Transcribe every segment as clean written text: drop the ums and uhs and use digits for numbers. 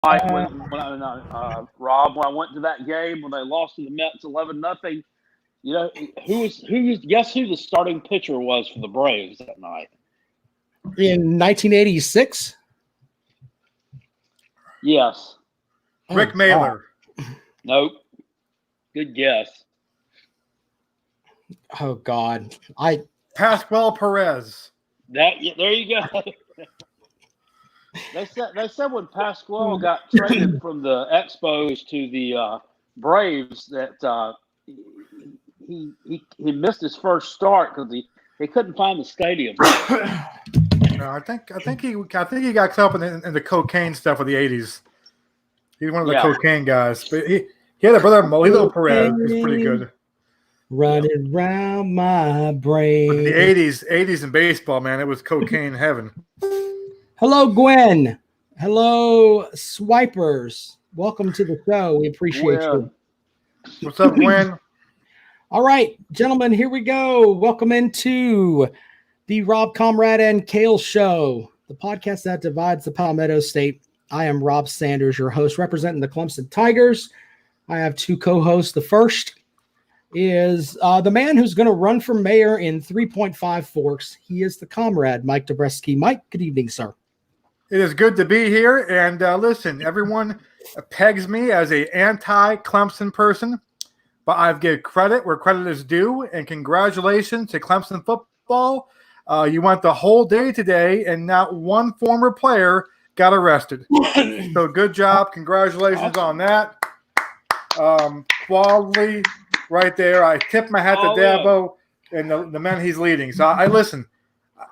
Rob, when I went to that game when they lost to the Mets 11-0, you know guess who the starting pitcher was for the Braves that night? In 1986? Yes. Rick Mailer. Nope. Good guess. Oh God. Pascual Perez. There you go. They said when Pascual got traded from the Expos to the Braves that he missed his first start because he couldn't find the stadium. No, I think he got caught up in the cocaine stuff of the '80s. He's one of the cocaine guys, but he had a brother Molito Perez who's pretty good. Running around my brain. But in the '80s in baseball, man, it was cocaine heaven. Hello, Gwen. Hello, swipers. Welcome to the show. We appreciate you. What's up, Gwen? All right, gentlemen, here we go. Welcome into the Rob Comrade and Kale Show, the podcast that divides the Palmetto State. I am Rob Sanders, your host, representing the Clemson Tigers. I have two co-hosts. The first is the man who's going to run for mayor in 3.5 Forks. He is the comrade, Mike Dobreski. Mike, good evening, sir. It is good to be here. And listen, everyone pegs me as an anti-Clemson person, but I've given credit where credit is due. And congratulations to Clemson football. You went the whole day today, and not one former player got arrested. So good job. Congratulations on that. Quality right there. I tip my hat to Dabo and the men he's leading. So I listen.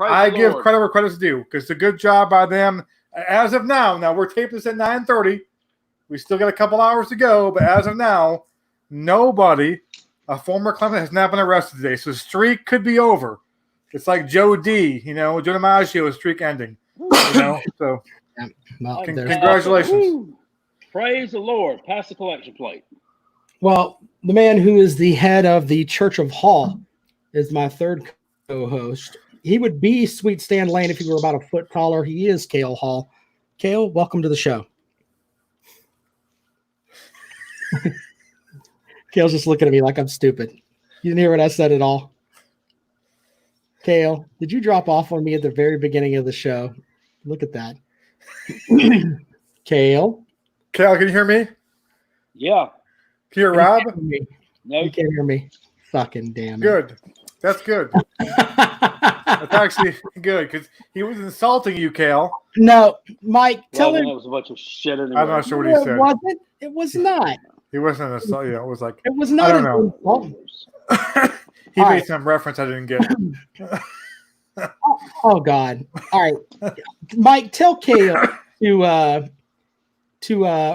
I give credit where credit's due because it's a good job by them. As of now we're taping this at 9:30. We still got a couple hours to go, but as of now, nobody, a former Clemson, has not been arrested today. So the streak could be over. It's like Joe D, Joe DiMaggio's streak ending. So congratulations. Praise the Lord. Pass the collection plate. Well, the man who is the head of the Church of Hall is my third co-host. He would be Sweet Stan Lane if he were about a foot taller. He is Cale Hall. Cale, welcome to the show. Cale's just looking at me like I'm stupid. You didn't hear what I said at all? Cale, did you drop off on me at the very beginning of the show? Look at that. Cale, can you hear me? Yeah. Can you hear Rob? No, you can't hear me. Fucking damn it. Good. That's good. That's actually good because he was insulting you, Cale. No, Mike, tell him. It was a bunch of shit anyway. I'm not sure what he said. It wasn't. It was not. He wasn't insulting. It was like it was not. I don't know. He made some reference I didn't get. Oh God! All right, Mike, tell Cale to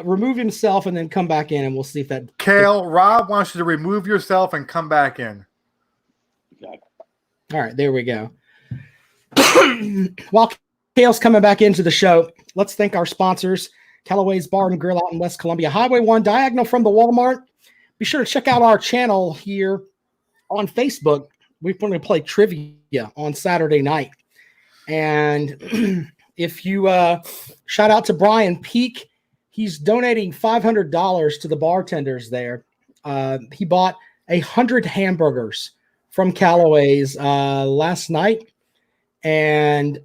remove himself and then come back in, and we'll see if that. Cale, Rob wants you to remove yourself and come back in. All right, there we go. While Cale's coming back into the show, let's thank our sponsors, Callaway's Bar and Grill out in West Columbia, Highway 1, diagonal from the Walmart. Be sure to check out our channel here on Facebook. We're going to play trivia on Saturday night. And if you shout out to Brian Peak, he's donating $500 to the bartenders there. He bought 100 hamburgers from Callaway's last night. And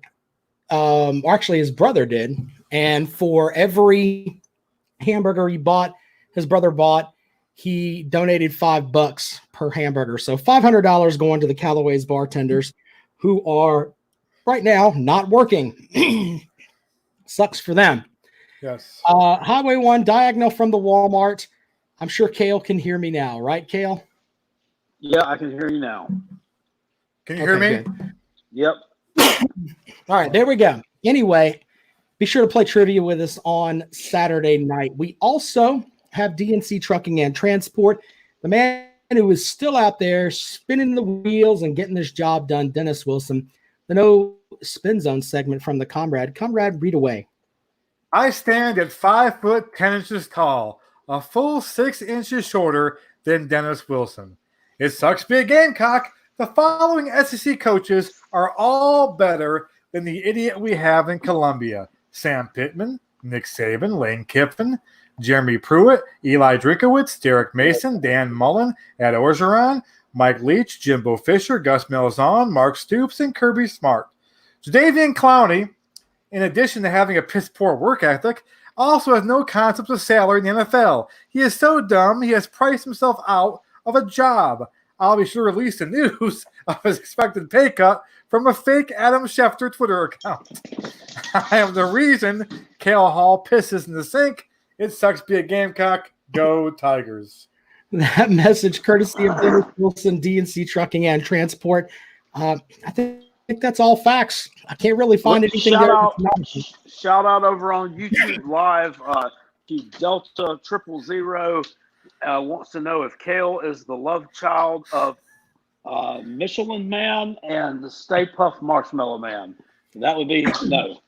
actually his brother did. And for every hamburger his brother bought, he donated $5 per hamburger. So $500 going to the Callaway's bartenders who are right now not working. Sucks for them. Yes. Highway 1, diagonal from the Walmart. I'm sure Cale can hear me now, right, Cale? Yeah, I can hear you now. Can you hear me? Good. Yep. All right, there we go. Anyway, be sure to play trivia with us on Saturday night. We also have DNC Trucking and Transport. The man who is still out there spinning the wheels and getting this job done, Dennis Wilson. The No Spin Zone segment from the Comrade. Comrade, read away. I stand at 5 foot 10 inches tall, a full 6 inches shorter than Dennis Wilson. It sucks to be a Gamecock. The following SEC coaches are all better than the idiot we have in Columbia. Sam Pittman, Nick Saban, Lane Kiffin, Jeremy Pruitt, Eli Drinkowitz, Derek Mason, Dan Mullen, Ed Orgeron, Mike Leach, Jimbo Fisher, Gus Malzahn, Mark Stoops, and Kirby Smart. Jadeveon Clowney, in addition to having a piss-poor work ethic, also has no concept of salary in the NFL. He is so dumb, he has priced himself out of a job. I'll be sure to release the news of his expected pay cut from a fake Adam Schefter Twitter account. I am the reason Kale Hall pisses in the sink. It sucks to be a Gamecock. Go Tigers. That message courtesy of Dennis Wilson, DNC Trucking and Transport. I think that's all facts. I can't really find anything there. Shout out over on YouTube Live to Delta 000. Wants to know if Kale is the love child of Michelin Man and the Stay Puft Marshmallow Man. That would be no.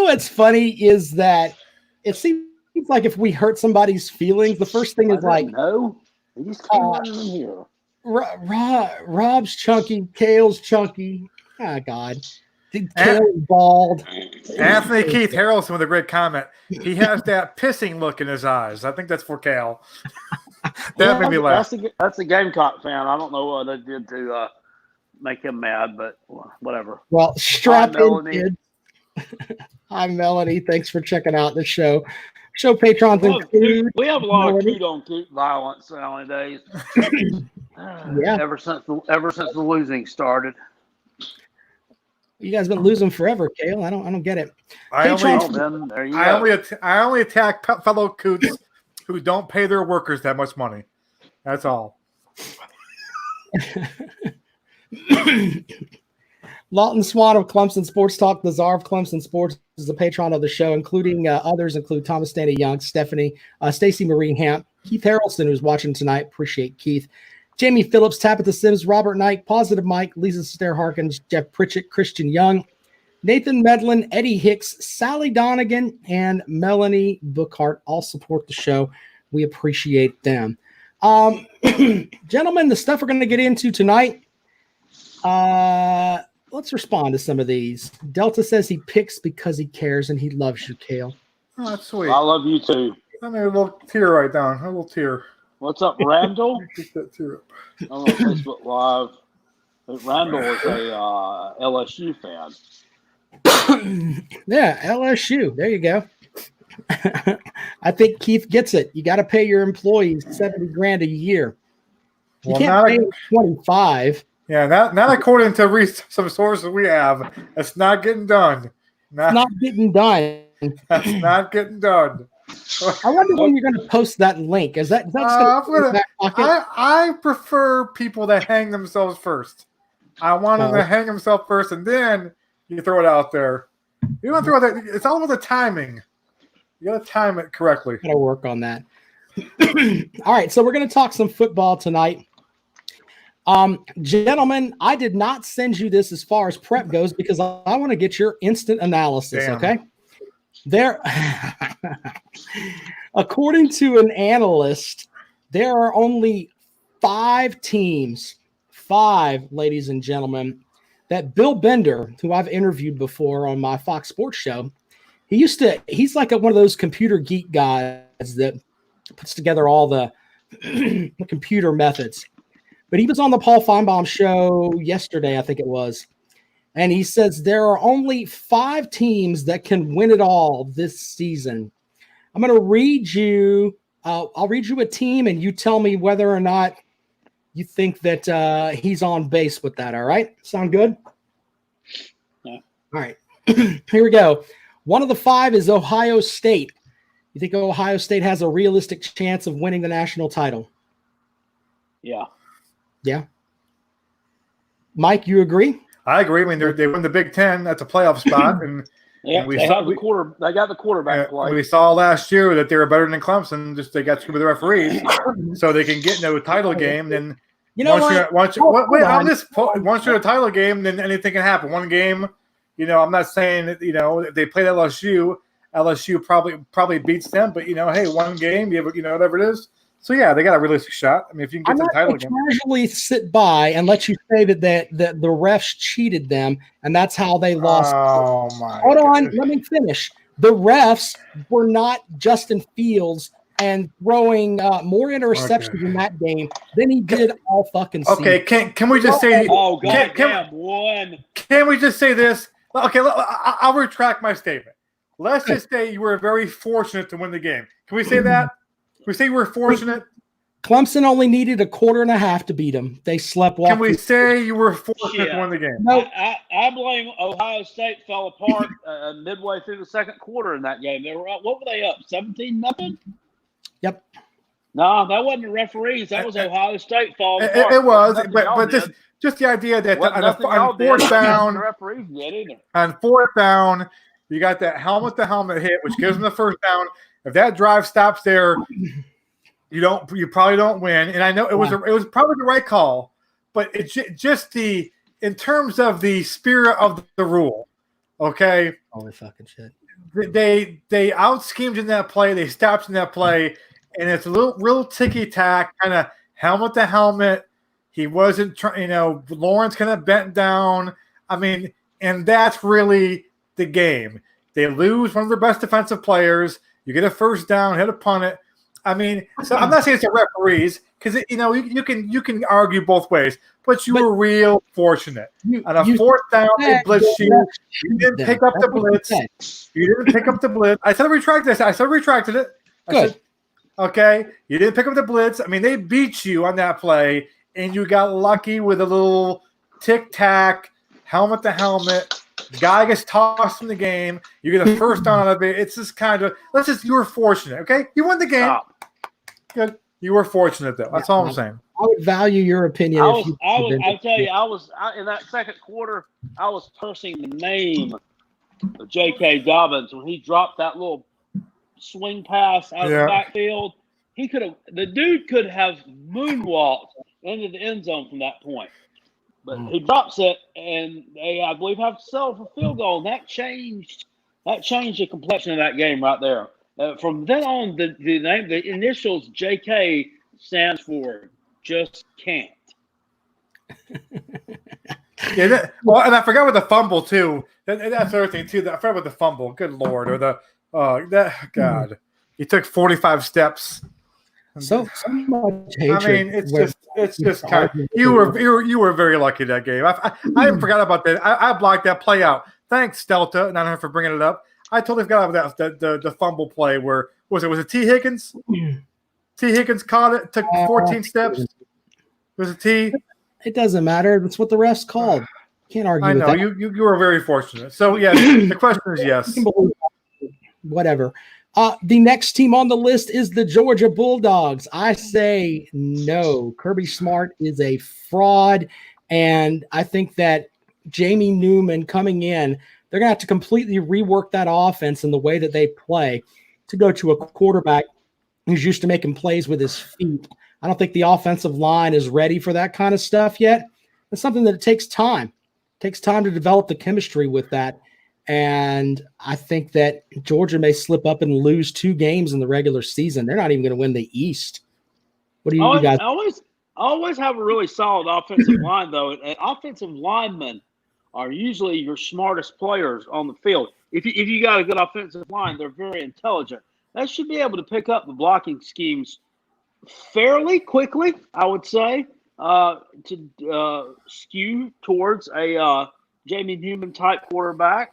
What's funny is that it seems like if we hurt somebody's feelings, the first thing is like, no, he just came out in here. Rob's chunky, Kale's chunky. Oh God, Kale's bald. Anthony Keith Harrelson with a great comment. He has that pissing look in his eyes. I think that's for Kale. That made me laugh. That's a Gamecock fan. I don't know what they did to make him mad, but whatever. Well, strap in, kids. Hi, Melanie. Thanks for checking out the show. Show patrons include. We have a lot of coot-on-coot violence nowadays. Yeah. Ever since the losing started. You guys been losing forever, Kale. I don't get it. I only attack fellow coots who don't pay their workers that much money. That's all. Lawton Swan of Clemson Sports Talk, the czar of Clemson Sports, is the patron of the show, including others include Thomas Stanley Young, Stephanie, Stacy Marie Hamp, Keith Harrelson, who's watching tonight. Appreciate Keith. Jamie Phillips, Tabitha Sims, Robert Knight, Positive Mike, Lisa Stair Harkins, Jeff Pritchett, Christian Young, Nathan Medlin, Eddie Hicks, Sally Donegan, and Melanie Bookhart all support the show. We appreciate them. Gentlemen, the stuff we're going to get into tonight, let's respond to some of these. Delta says he picks because he cares and he loves you, Kale. Oh, that's sweet. I love you too. Let me a little tear right down. A little tear. What's up, Randall? Get that tear up. I'm on Facebook Live. Randall is a LSU fan. Yeah, LSU. There you go. I think Keith gets it. You got to pay your employees $70,000 a year. You can't pay them 25. Yeah, not according to some sources we have. That's not getting done. Not getting done. That's not getting done. I wonder when you're going to post that link. Is that I prefer people that hang themselves first. I want them to hang themselves first, and then you throw it out there. You don't throw it out there. It's all about the timing. You got to time it correctly. Got to work on that. All right, so we're going to talk some football tonight. Gentlemen, I did not send you this as far as prep goes because I want to get your instant analysis. Damn. Okay. There, according to an analyst, there are only 5 teams, 5, ladies and gentlemen, that Bill Bender, who I've interviewed before on my Fox Sports show, he's like one of those computer geek guys that puts together all the computer methods. But he was on the Paul Feinbaum show yesterday, I think it was. And he says there are only 5 teams that can win it all this season. I'm going to read you. I'll read you a team, and you tell me whether or not you think that he's on base with that. All right? Sound good? Yeah. All right. Here we go. One of the 5 is Ohio State. You think Ohio State has a realistic chance of winning the national title? Yeah. Yeah. Mike, you agree? I agree. I mean, they won the Big Ten. That's a playoff spot, and yeah, they got the quarterback play. We saw last year that they were better than Clemson. Just they got screwed with the referees, so they can get into a title game. Then once you're in a title game, then anything can happen. One game, I'm not saying that if they played LSU probably beats them, but hey, one game, you have whatever it is. So yeah, they got a realistic shot. I mean, if you can get to the title again, casually sit by and let you say that the refs cheated them, and that's how they lost. Oh my! Hold on, goodness. let me finish. The refs were not Justin Fields and throwing more interceptions in that game than he did all fucking season. Okay, can we just say? Oh goddamn! Can we just say this? Okay, I'll retract my statement. Let's just say you were very fortunate to win the game. Can we say that? Can we say you were fortunate? Clemson only needed a quarter and a half to beat them. They slept. Can we say you were fortunate to win the game? No. I blame Ohio State fell apart midway through the second quarter in that game. They were up. What were they up? 17-0. Yep. No, that wasn't the referees. That was Ohio State falling apart. It was, but just the idea that on fourth down, the referees did either. On fourth down, you got that helmet to helmet hit, which gives them the first down. If that drive stops there, you probably don't win. And I know it was probably the right call, but it's just in terms of the spirit of the rule. Okay. Holy fucking shit. They out schemed in that play. They stopped in that play, and it's a real ticky tack, kind of helmet to helmet. He wasn't trying. Lawrence kind of bent down. I mean, and that's really the game. They lose one of their best defensive players. You get a first down, hit a punt it. I mean, so I'm not saying it's the referees because you can argue both ways, but you were real fortunate. On a fourth down, they blitzed you. You didn't pick up the blitz. You didn't pick up the blitz. I said retract this. I said retracted it. Good. Okay, you didn't pick up the blitz. I mean, they beat you on that play, and you got lucky with a little tic-tac, helmet to helmet. The guy gets tossed from the game. You get a first down out of it. It's just kind of you were fortunate. Okay, you won the game. Stop. Good. You were fortunate though. That's all I'm saying. I would value your opinion. I'll tell you, I was in that second quarter. I was cursing the name of J.K. Dobbins when he dropped that little swing pass out of the backfield. The dude could have moonwalked into the end zone from that point. But he drops it, and they, I believe, have to settle for field goal. And that changed the complexion of that game right there. From then on, the initials JK stands for just can't. And I forgot with the fumble too. That's the other thing too. I forgot with the fumble. Good Lord, or God, he took 45 steps. So much hatred. I mean, it's just kind of you were very lucky that game. I even forgot about that. I blocked that play out. Thanks, Delta, and I don't know for bringing it up. I totally forgot about that the fumble play where was it T Higgins? T Higgins caught it, took 14 steps. Was it T? It doesn't matter. That's what the refs called. Can't argue. I know with that. you were very fortunate. So yeah, the question is yes. Whatever. The next team on the list is the Georgia Bulldogs. I say no. Kirby Smart is a fraud, and I think that Jamie Newman coming in, they're going to have to completely rework that offense and the way that they play to go to a quarterback who's used to making plays with his feet. I don't think the offensive line is ready for that kind of stuff yet. It's something that it takes time. It takes time to develop the chemistry with that. And I think that Georgia may slip up and lose 2 games in the regular season. They're not even going to win the East. What do you guys? Always have a really solid offensive line, though. And offensive linemen are usually your smartest players on the field. If you got a good offensive line, they're very intelligent. They should be able to pick up the blocking schemes fairly quickly, I would say, to skew towards a Jamie Newman type quarterback,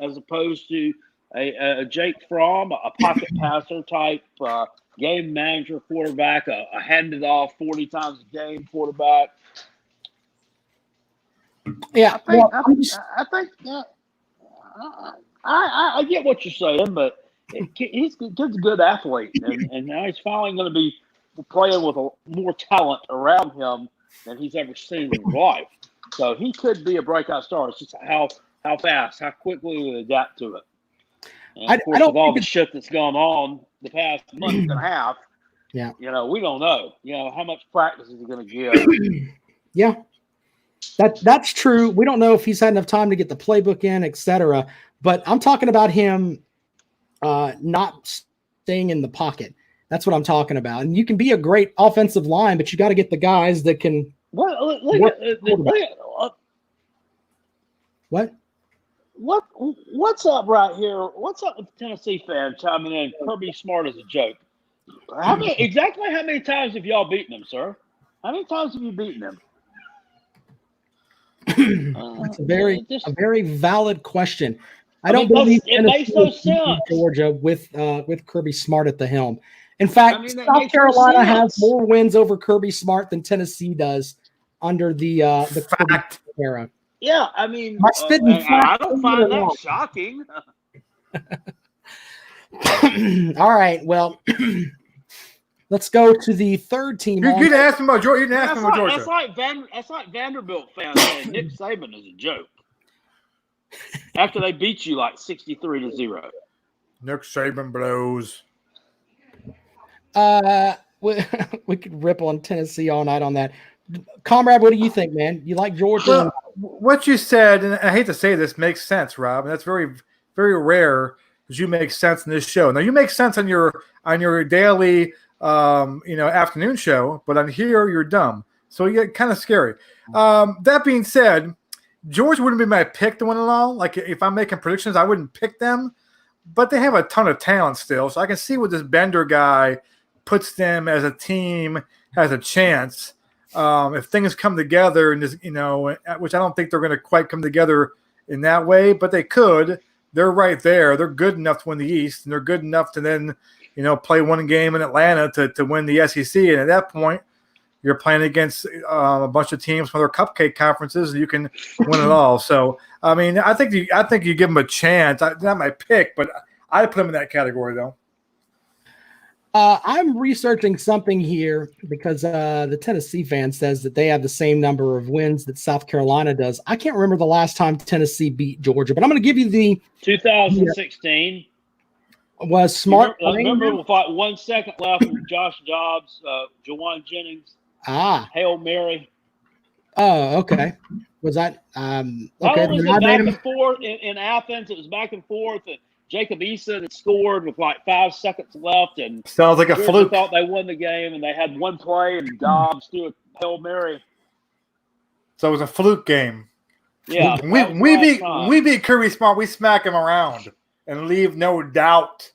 as opposed to a Jake Fromm, a pocket passer type game manager quarterback, a hand it off 40 times a game quarterback. Yeah, I get what you're saying, but he's a good athlete, and now he's finally going to be playing with more talent around him than he's ever seen in his life. So he could be a breakout star. It's just how fast, how quickly we adapt to it. And of course, with all the shit that's gone on the past month and a half, we don't know. How much practice is he going to give? Yeah, that's true. We don't know if he's had enough time to get the playbook in, etc. But I'm talking about him not staying in the pocket. That's what I'm talking about. And you can be a great offensive line, but you got to get the guys that can. What? What's up right here? What's up with the Tennessee fans chiming in? Kirby Smart is a joke. How many times have y'all beaten them, sir? How many times have you beaten them? That's a very valid question. I don't believe it makes no sense. Georgia with Kirby Smart at the helm. In fact, South Carolina has more wins over Kirby Smart than Tennessee does under the Kirby era. Yeah, I mean, I don't find that shocking. All right, well, let's go to the third team. You didn't ask him about Georgia. That's like Vanderbilt fans saying Nick Saban is a joke after they beat you like 63-0. Nick Saban blows. We could rip on Tennessee all night on that. Comrade, what do you think, man? You like Georgia? Well, what you said, and I hate to say this, makes sense, Rob. And that's very, very rare that you make sense in this show. Now, you make sense on your daily, afternoon show, but on here you're dumb. So you get kind of scary. That being said, Georgia wouldn't be my pick to win it all. Like if I'm making predictions, I wouldn't pick them. But they have a ton of talent still, so I can see what this Bender guy puts them as a team has a chance. If things come together, and which I don't think they're going to quite come together in that way, but they could. They're right there. They're good enough to win the East, and they're good enough to then, play one game in Atlanta to win the SEC. And at that point, you're playing against a bunch of teams from other cupcake conferences, and you can win it all. So, I mean, I think you give them a chance. Not my pick, but I put them in that category, though. I'm researching something here because the Tennessee fan says that they have the same number of wins that South Carolina does. I can't remember the last time Tennessee beat Georgia, but I'm going to give you the 2016. Was Smart? Remember with like 1 second left with Josh Dobbs, Jawan Jennings. Hail Mary. Oh, okay. Was that okay? Was it back and forth in Athens? It was back and forth, and Jacob Eason had scored with like 5 seconds left, and sounds like a fluke. Thought they won the game, and they had one play, and Dobbs threw a Hail Mary. So it was a fluke game. Yeah, we beat Kirby Smart. We smack him around and leave no doubt.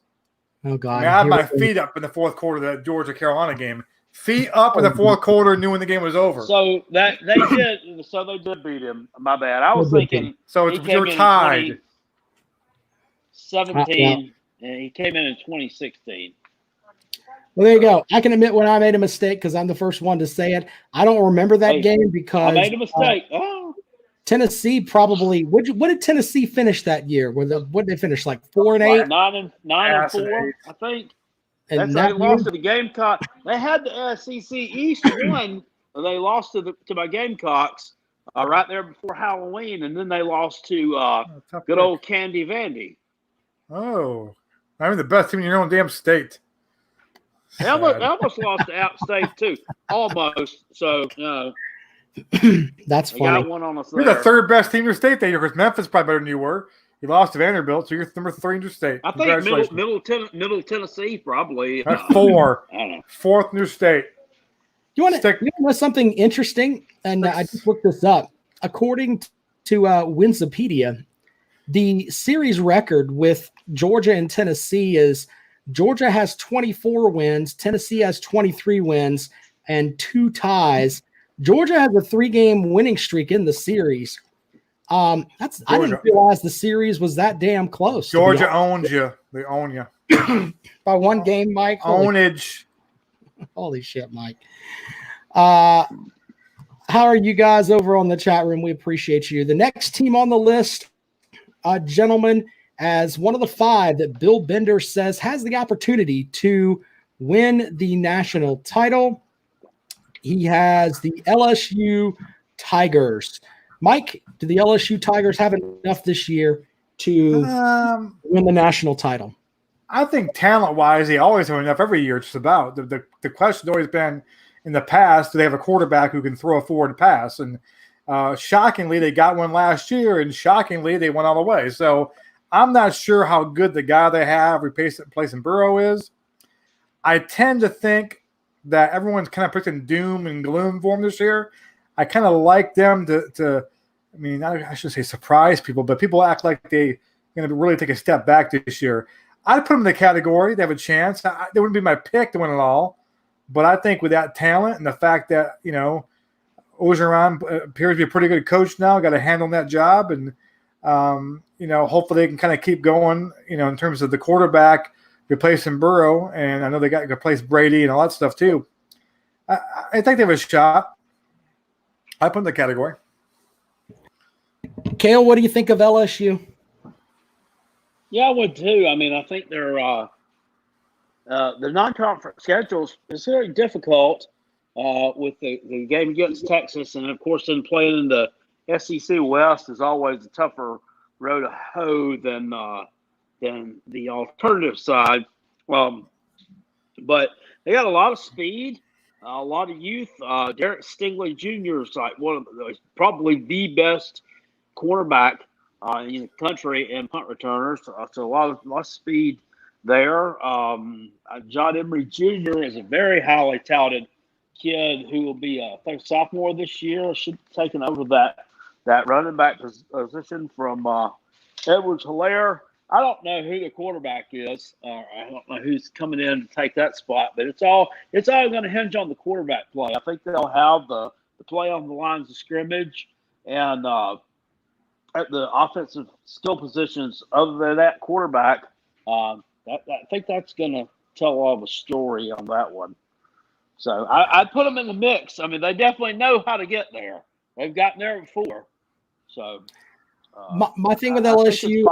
Oh God! I had my feet up in the fourth quarter of the Georgia Carolina game. Feet up in the fourth quarter, knew when the game was over. So they did beat him. My bad. I was thinking. So you're tied. 17, and he came in 2016. Well, there you go. I can admit when I made a mistake because I'm the first one to say it. I don't remember that game because I made a mistake. Tennessee probably. What did Tennessee finish that year? What did they finish, like 4-8? 9-4, I think. That's how they lost to the Gamecocks. They had the SEC East won. They lost to my Gamecocks right there before Halloween, and then they lost to good old Candy Vandy. Oh, I mean the best team in your own damn state. They almost lost to App State too, almost. So that's funny. Got one on us You're the third best team in your state that year because Memphis is probably better than you were. You lost to Vanderbilt, so you're number 3 in your state. I think Middle Tennessee probably. That's 4. Fourth in your state. You want to know something interesting? And I just looked this up. According to Wikipedia, the series record with Georgia and Tennessee is Georgia has 24 wins, Tennessee has 23 wins, and 2 ties. Georgia has a 3-game winning streak in the series. I didn't realize the series was that damn close. Georgia owns you. They own you. By 1 game, Mike. Ownage. Holy shit, Mike. How are you guys over on the chat room? We appreciate you. The next team on the list, gentlemen, as one of the 5 that Bill Bender says has the opportunity to win the national title. He has the LSU Tigers. Mike, do the LSU Tigers have enough this year to win the national title? I think talent-wise, they always have enough every year, just about. The question's always been, in the past, do they have a quarterback who can throw a forward pass? And shockingly, they got one last year, and shockingly, they went all the way. So I'm not sure how good the guy they have replacing Burrow is. I tend to think that everyone's kind of predicting doom and gloom for them this year. I kind of like them to I mean, I should say surprise people, but people act like they're going to really take a step back this year. I'd put them in the category. They have a chance. They wouldn't be my pick to win it all. But I think with that talent and the fact that, Orgeron appears to be a pretty good coach now, got a handle on that job. And, hopefully they can kind of keep going, in terms of the quarterback replacing Burrow. And I know they got to replace Brady and all that stuff too. I think they have a shot. I put them in the category. Cale, what do you think of LSU? Yeah, I would too. I mean, I think the non-conference schedules is very difficult with the game against Texas, and of course, then playing in the SEC West is always a tougher road to hoe than the alternative side. But they got a lot of speed, a lot of youth. Derek Stingley Jr. is like probably the best quarterback in the country in punt returners. So a lot of speed there. John Emery Jr. is a very highly touted kid who will be, I think, sophomore this year. Should be taking over that running back position from Edwards-Helaire. I don't know who the quarterback is. I don't know who's coming in to take that spot, but it's all going to hinge on the quarterback play. I think they'll have the play on the lines of scrimmage and at the offensive skill positions other than that quarterback. I think that's going to tell all the story on that one. So I'd put them in the mix. I mean, they definitely know how to get there. They've gotten there before. So my thing with LSU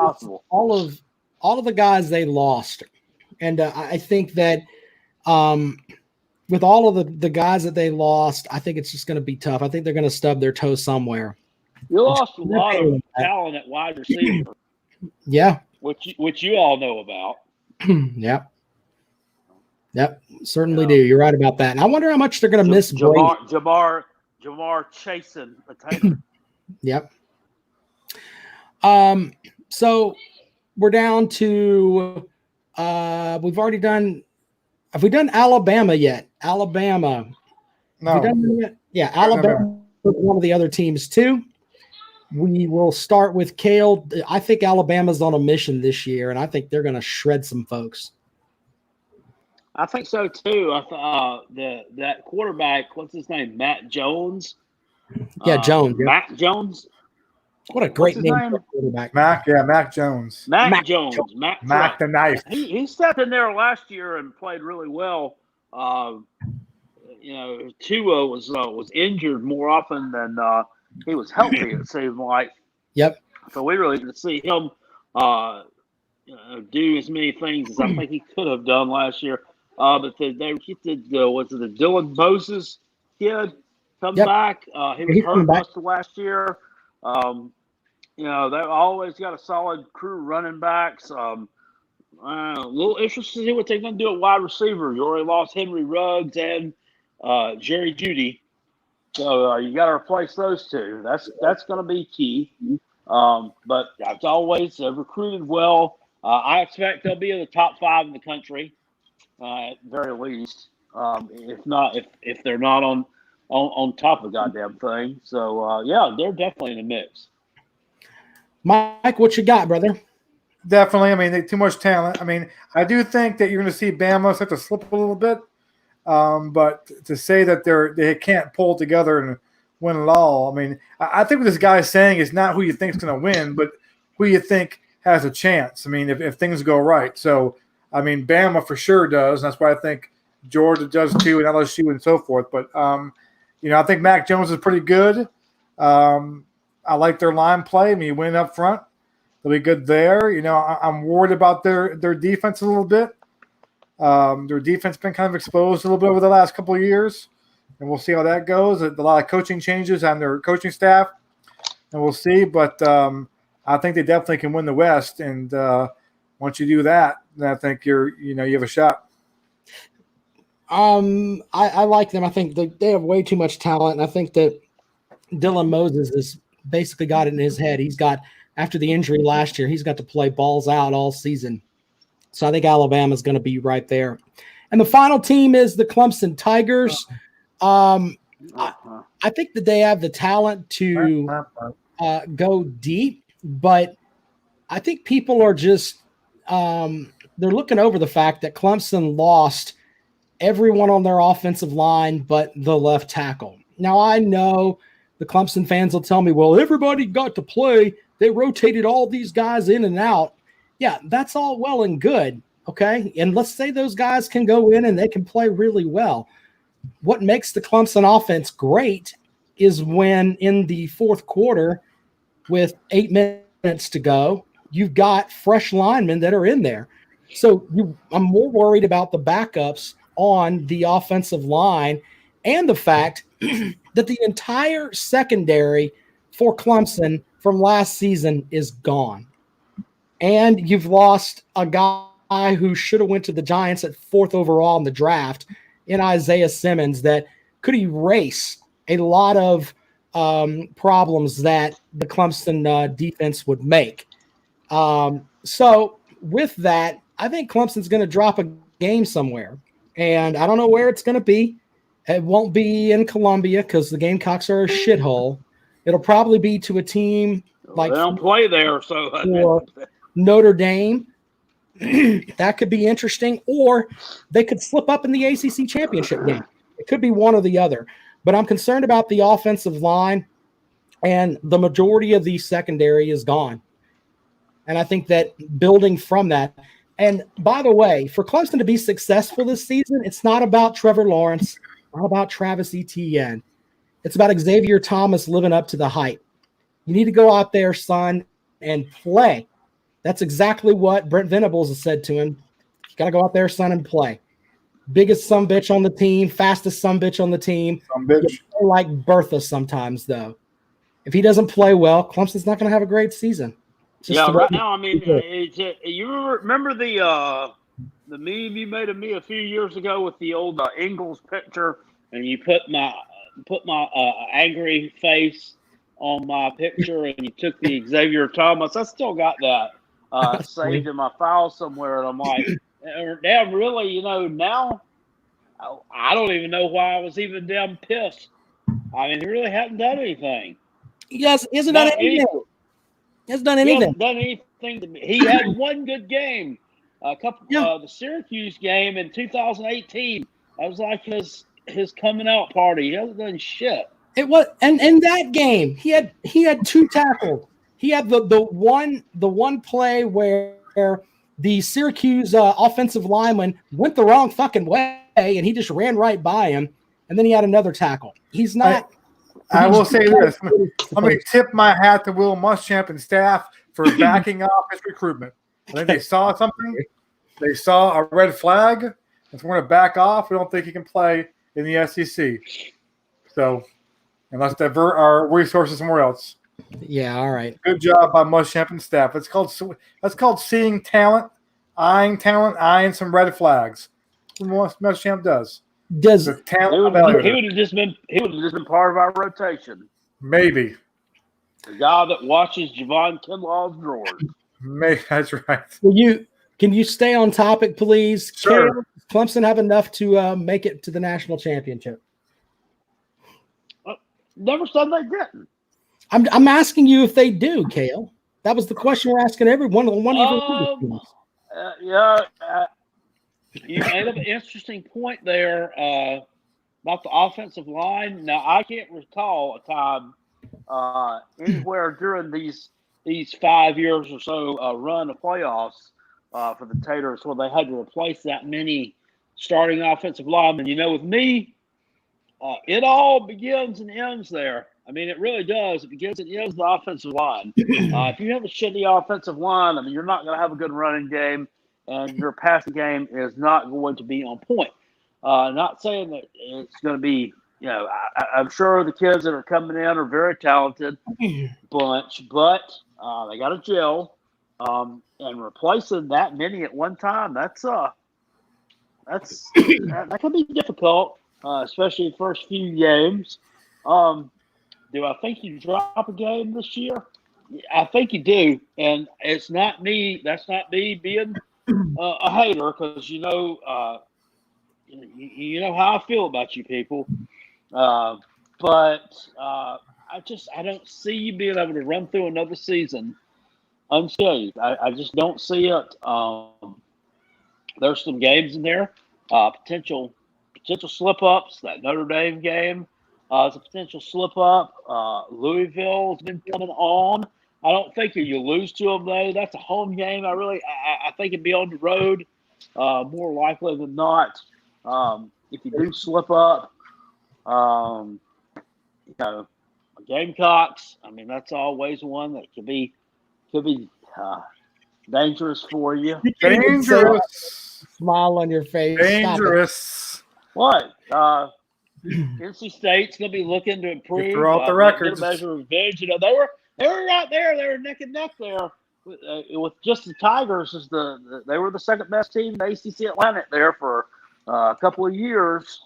is all of the guys they lost, and I think that with all of the guys that they lost, I think it's just going to be tough. I think they're going to stub their toe somewhere. You lost a lot of talent at wide receiver. Yeah. Which you all know about. Yep, certainly do. You're right about that. And I wonder how much they're going to miss Jamar Chasen. Yep. So we're down to we've already done. Have we done Alabama yet? Alabama. No. Have we done that? Yeah, Alabama. One of the other teams too. We will start with Cale. I think Alabama's on a mission this year, and I think they're going to shred some folks. I think so too. That quarterback, what's his name? Matt Jones. Yeah, Jones. Mac Jones. What a great name for a quarterback. Mac Jones. Mac Jones. Mac the knife. He stepped in there last year and played really well. Tua was injured more often than he was healthy, it seemed like. Yep. So we really get to see him do as many things as I think he could have done last year. But was it the Dylan Moses kid come back? He was hurt most of last year. They've always got a solid crew running backs. A little interested to see what they're going to do at wide receiver. You already lost Henry Ruggs and Jerry Jeudy. So you got to replace those two. That's going to be key. But as always, they've recruited well. I expect they'll be in the top 5 in the country, at very least. If they're not on top of the goddamn thing. So they're definitely in the mix. Mike, what you got, brother? Definitely. I mean, they too much talent. I mean, I do think that you're going to see Bama start to slip a little bit. But to say that they can't pull together and win it all, I mean, I think what this guy is saying is not who you think is going to win, but who you think has a chance. I mean, if things go right. So, I mean, Bama for sure does. And that's why I think Georgia does too, and LSU and so forth. But, I think Mac Jones is pretty good. I like their line play. I mean, you win up front. They'll be good there. I'm worried about their defense a little bit. Their defense has been kind of exposed a little bit over the last couple of years, and we'll see how that goes. A lot of coaching changes on their coaching staff, and we'll see. But I think they definitely can win the West, and once you do that, then I think you have a shot. I like them. I think they have way too much talent, and I think that Dylan Moses has basically got it in his head. He's got, after the injury last year, he's got to play balls out all season. So I think Alabama's going to be right there. And the final team is the Clemson Tigers. I think that they have the talent to go deep, but I think people are just they're looking over the fact that Clemson lost everyone on their offensive line but the left tackle. Now, I know the Clemson fans will tell me, well, everybody got to play. They rotated all these guys in and out. Yeah, that's all well and good, okay? And let's say those guys can go in and they can play really well. What makes the Clemson offense great is when in the fourth quarter with 8 minutes to go, you've got fresh linemen that are in there. So I'm more worried about the backups on the offensive line and the fact that the entire secondary for Clemson from last season is gone. And you've lost a guy who should have went to the Giants at 4th overall in the draft in Isaiah Simmons that could erase a lot of problems that the Clemson defense would make. So with that, I think Clemson's going to drop a game somewhere. And I don't know where it's going to be. It won't be in Columbia because the Gamecocks are a shithole. It'll probably be to a team like they don't play there, so or Notre Dame. That could be interesting. Or they could slip up in the ACC championship game. It could be one or the other. But I'm concerned about the offensive line, and the majority of the secondary is gone. And I think that building from that. And by the way, for Clemson to be successful this season, it's not about Trevor Lawrence, not about Travis Etienne. It's about Xavier Thomas living up to the hype. You need to go out there, son, and play. That's exactly what Brent Venables has said to him. You got to go out there, son, and play. Biggest sumbitch on the team, fastest sumbitch on the team. Like Bertha sometimes, though. If he doesn't play well, Clemson's not going to have a great season. Right now, I mean, you remember the meme you made of me a few years ago with the old Ingles picture, and you put my angry face on my picture, and you took the Xavier Thomas. I still got that saved in my file somewhere, and I'm like, damn, really, now I don't even know why I was even damn pissed. I mean, he really hadn't done anything. Yes, isn't that anything? He hasn't done anything. He hasn't done anything to me. He had one good game, the Syracuse game in 2018. That was like his coming out party. He hasn't done shit. It was, and in that game, he had 2 tackles. He had the one play where the Syracuse offensive lineman went the wrong fucking way, and he just ran right by him. And then he had another tackle. He's not. I will say this. Let me tip my hat to Will Muschamp and staff for backing off his recruitment. I think they saw something. They saw a red flag, and so we're going to back off. We don't think he can play in the SEC. So, and let's divert our resources somewhere else. Yeah, all right. Good job by Muschamp and staff. That's called seeing talent, eyeing some red flags. That's what Muschamp does. The talent he would have just been part of our rotation. Maybe. The guy that watches Javon Kinlaw's drawers. Maybe that's right. Can you stay on topic, please? Sure. Can Clemson have enough to make it to the national championship? Never said they didn't. I'm asking you if they do, Cale. That was the question we're asking everyone. You made an interesting point there about the offensive line. Now, I can't recall a time anywhere during these 5 years or so run of playoffs for the Taters where they had to replace that many starting offensive linemen. With me, it all begins and ends there. I mean, it really does. It begins and ends the offensive line. If you have a shitty offensive line, I mean, you're not going to have a good running game. And your passing game is not going to be on point. Not saying that it's going to be, I'm sure the kids that are coming in are very talented bunch, but they got to gel. And replacing that many at one time, that can be difficult, especially the first few games. Do I think you drop a game this year? I think you do, and it's not me. That's not me being a hater, because you know how I feel about you people. But I don't see you being able to run through another season unscathed. I just don't see it. There's some games in there, potential slip ups. That Notre Dame game is a potential slip up. Louisville's been coming on. I don't think you lose to them though. That's a home game. I think it'd be on the road more likely than not. If you do slip up, Gamecocks. I mean, that's always one that could be dangerous for you. Dangerous. Smile on your face. Dangerous. What? NC State's going to be looking to improve. Throw out the records. Get a measure of revenge. They were right there. They were neck and neck there with just the Tigers. They were the second best team in the ACC Atlantic there for a couple of years.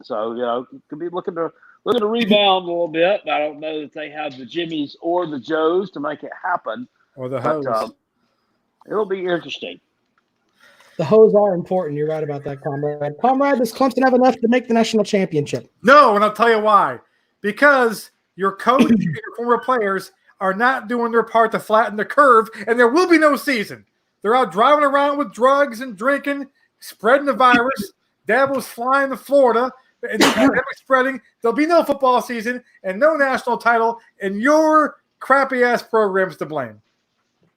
So could be looking to rebound a little bit. I don't know that they have the Jimmies or the Joes to make it happen. Or the Hoes. It'll be interesting. The Hoes are important. You're right about that, Comrade. Comrade, does Clemson have enough to make the national championship? No, and I'll tell you why. Because your coach and your former players are not doing their part to flatten the curve, and there will be no season. They're out driving around with drugs and drinking, spreading the virus. Dabo's flying to Florida, and the pandemic spreading. There'll be no football season and no national title, and your crappy-ass program's to blame.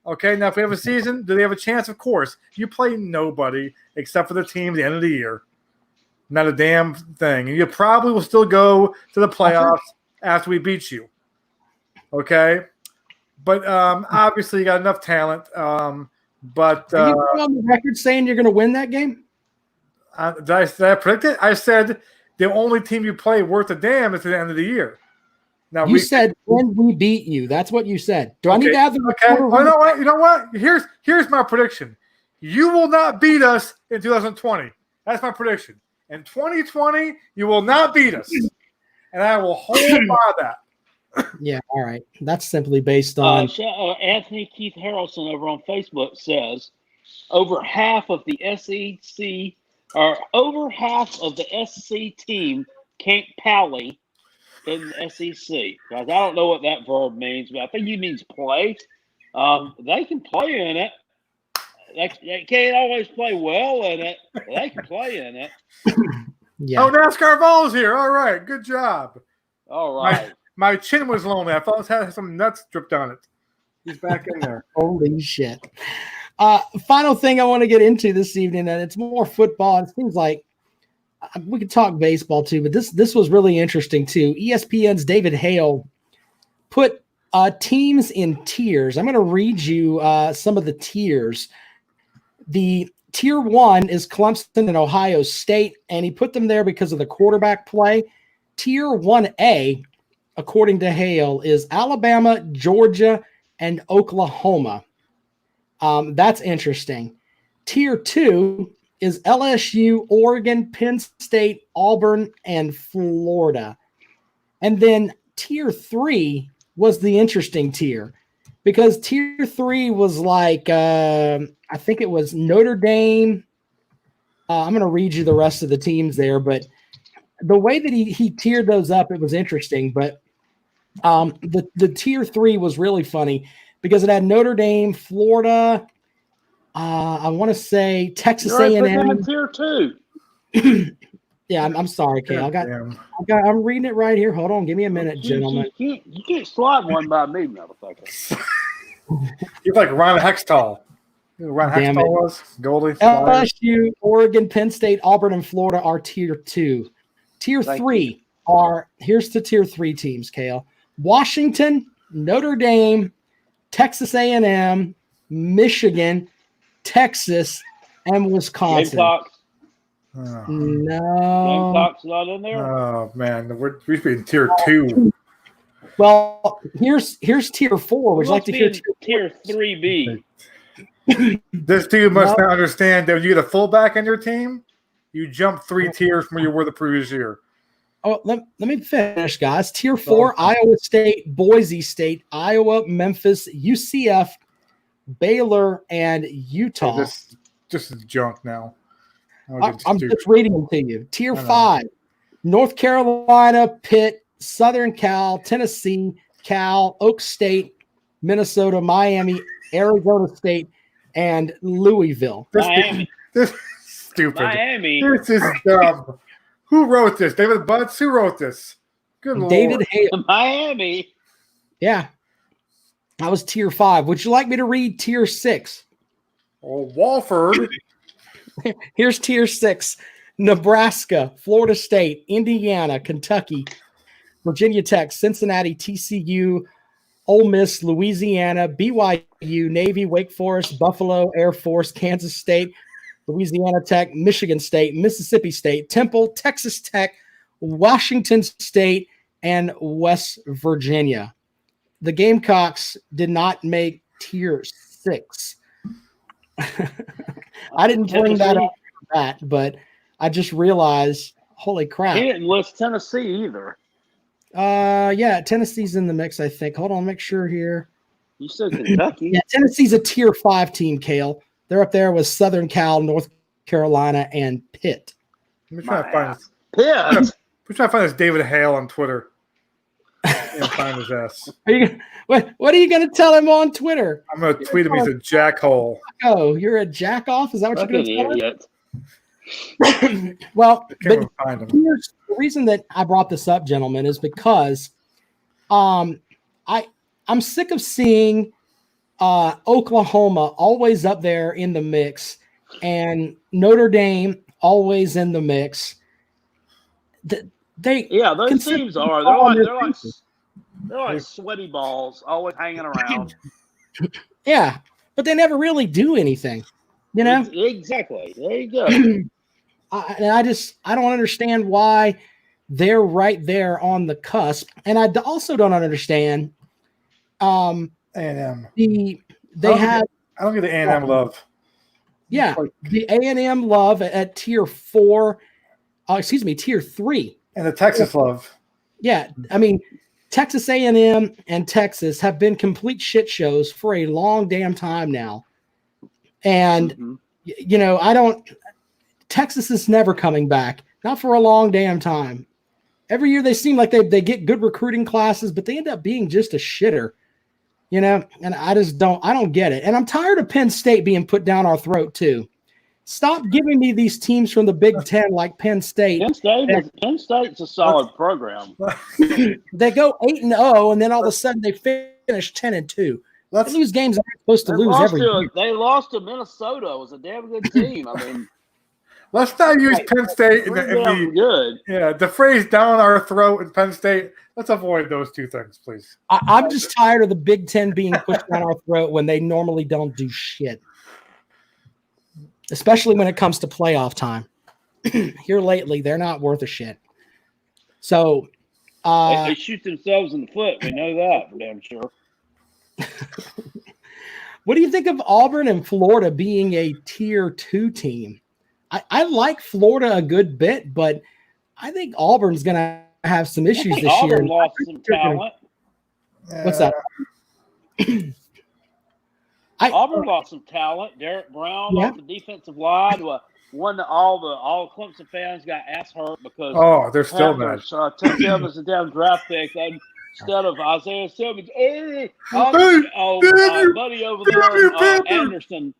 Okay, now if we have a season, do they have a chance? Of course. You play nobody except for the team at the end of the year. Not a damn thing. And you probably will still go to the playoffs after we beat you. Okay? But obviously you got enough talent. But are you going on the record saying you're going to win that game? Did I predict it? I said the only team you play worth a damn is at the end of the year. Now you said when we beat you. That's what you said. Do I need to have the okay? Oh, you know what? Here's my prediction. You will not beat us in 2020. That's my prediction. In 2020, you will not beat us, and I will hold by that. Yeah, all right. That's simply based on Anthony Keith Harrelson over on Facebook says over half of the SEC or over half of the SEC team can't pally in the SEC. Guys, I don't know what that verb means, but I think he means play. They can play in it. They can't always play well in it. They can play in it. Yeah. Oh, NASCAR Ball's here. All right. Good job. All right. My chin was lonely. I thought it had some nuts dripped on it. He's back in there. Holy shit. Final thing I want to get into this evening, and it's more football. It seems like we could talk baseball too, but this was really interesting too. ESPN's David Hale put teams in tiers. I'm going to read you some of the tiers. The tier 1 is Clemson and Ohio State, and he put them there because of the quarterback play. Tier 1A, according to Hale, is Alabama, Georgia, and Oklahoma. That's interesting. Tier 2 is LSU, Oregon, Penn State, Auburn, and Florida. And then tier 3 was the interesting tier because tier 3 was like, I think it was Notre Dame. I'm going to read you the rest of the teams there, but the way that he tiered those up, it was interesting. But the tier 3 was really funny because it had Notre Dame, Florida, I want to say Texas A&M. In tier 2. Yeah, I'm sorry, Kay. I'm reading it right here. Hold on, give me a minute, gentlemen. You can't slide one by me, motherfucker. You're like Ron Hextall. You know Ron Hextall was Goldie. LSU, Oregon, Penn State, Auburn, and Florida are tier 2. Tier 3 are here's the tier 3 teams, Kale. Washington, Notre Dame, Texas A&M, Michigan, Texas, and Wisconsin. Gamecocks. Oh. No. Gamecocks not in there? Oh, man. We should be in tier 2. Well, here's tier 4. Would you like to hear tier 3B? This dude must not understand that when you get a fullback on your team, you jump 3 tiers from where you were the previous year. Oh, let me finish, guys. Tier 4, Iowa State, Boise State, Iowa, Memphis, UCF, Baylor, and Utah. This is junk now. I'm just reading them to you. Tier 5, North Carolina, Pitt, Southern Cal, Tennessee, Cal, Oak State, Minnesota, Miami, Arizona State, and Louisville. Miami. This is stupid. Miami. This is dumb. Who wrote this? David Butts? Who wrote this? Good David Lord. Hale. Miami. Yeah. That was tier 5. Would you like me to read tier 6? Oh, Walford. Here's tier 6. Nebraska, Florida State, Indiana, Kentucky, Virginia Tech, Cincinnati, TCU, Ole Miss, Louisiana, BYU, Navy, Wake Forest, Buffalo, Air Force, Kansas State, Louisiana Tech, Michigan State, Mississippi State, Temple, Texas Tech, Washington State, and West Virginia. The Gamecocks did not make tier 6. I didn't bring that up for that, but I just realized, holy crap. He didn't list Tennessee either. Yeah, Tennessee's in the mix, I think. Hold on, make sure here. You said Kentucky. Yeah, Tennessee's a tier 5 team, Cale. They're up there with Southern Cal, North Carolina, and Pitt. Let me try to find this. Pitt. We're trying to find this David Hale on Twitter. And find his ass. What are you going to tell him on Twitter? I'm going to tweet him. He's a jackhole. Oh, you're a jack off? Is that what you're going to tell him? Well, but here's the reason that I brought this up, gentlemen, is because I'm sick of seeing Oklahoma always up there in the mix and Notre Dame always in the mix. Those teams are. They're like sweaty balls, always hanging around. Yeah, but they never really do anything, you know? Exactly. There you go. I don't understand why they're right there on the cusp, and I also don't understand. A&M. I don't get the A&M love. Yeah, the A&M love at tier 4. Tier 3. And the Texas love. Yeah, I mean, Texas A&M and Texas have been complete shit shows for a long damn time now. And, Texas is never coming back. Not for a long damn time. Every year they seem like they get good recruiting classes, but they end up being just a shitter. And I don't get it. And I'm tired of Penn State being put down our throat too. Stop giving me these teams from the Big Ten like Penn State. Penn State's a solid program. They go 8-0, and then all of a sudden they finish 10-2. They lose games they're supposed to lose every year. They lost to Minnesota. It was a damn good team. I mean, let's not use Penn State the phrase "down our throat" in Penn State. Let's avoid those two things, please. I'm just tired of the Big Ten being pushed down our throat when they normally don't do shit. Especially when it comes to playoff time. Here lately, they're not worth a shit. So they shoot themselves in the foot. We know that for damn sure. What do you think of Auburn and Florida being a tier 2 team? I like Florida a good bit, but I think Auburn's going to have some issues this year. Auburn lost some talent. What's that? Auburn lost some talent. Derek Brown off the defensive line. One that all Clemson fans got ass hurt because they're still mad. Took him as a damn draft pick instead of Isaiah Simmons. Buddy over there, Anderson,